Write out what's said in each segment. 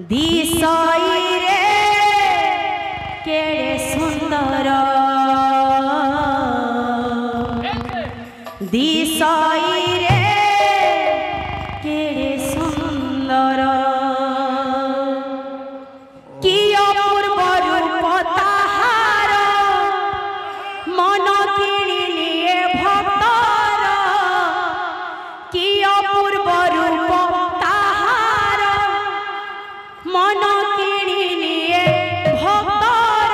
दिशई रे केड़े सुंदर दिशई रे केड़े सुंदर कि अपूर्व रूप ताहार मन किणी निये भक्तर कि अपूर्व रूप ताहार मन किणी निये भक्तर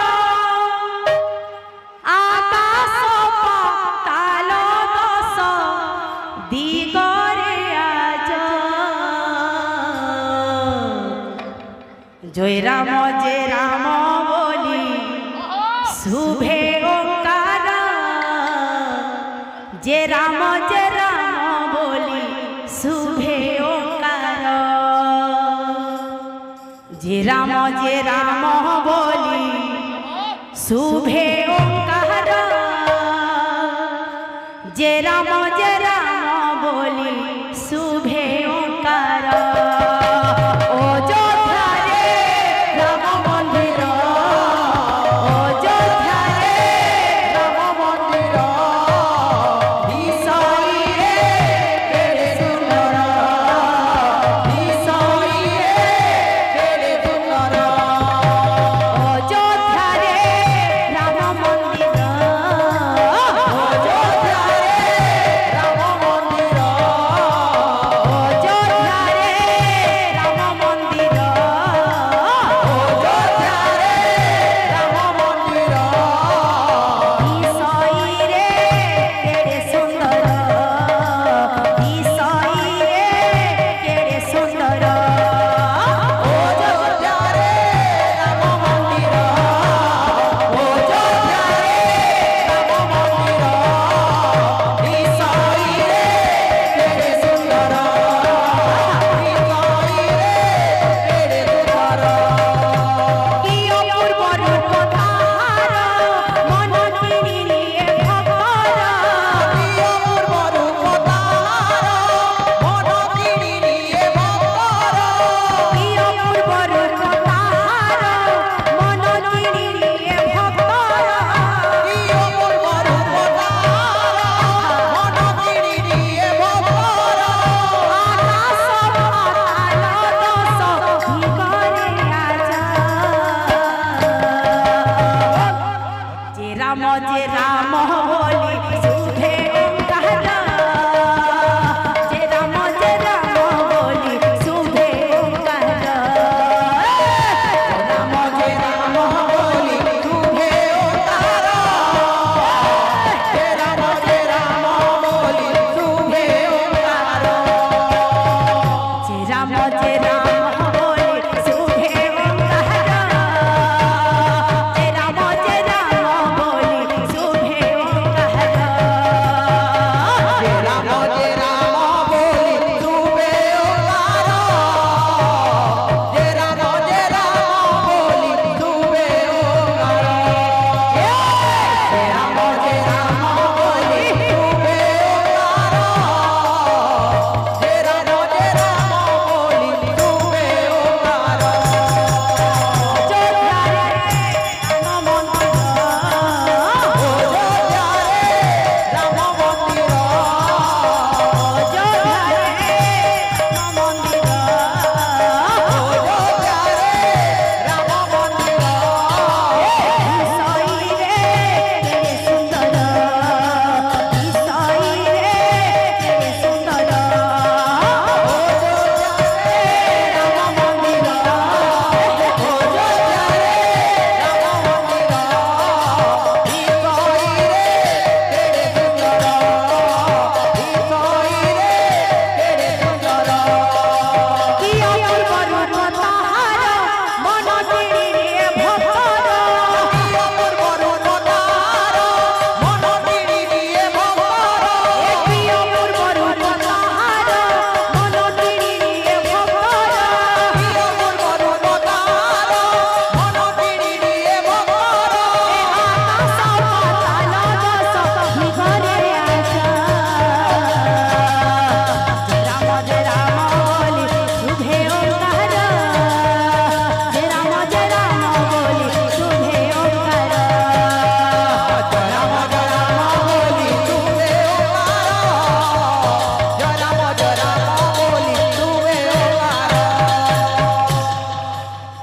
आकाश पाताल दश दिगरे आज जय राम बोली शुभे ओंकार जय राम बोली शुभे ओंकार जय राम बोली शुभे ओंकार जय राम बोली शुभे ओंकार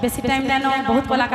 बेसी टाइम लेनो बहुत कलाकार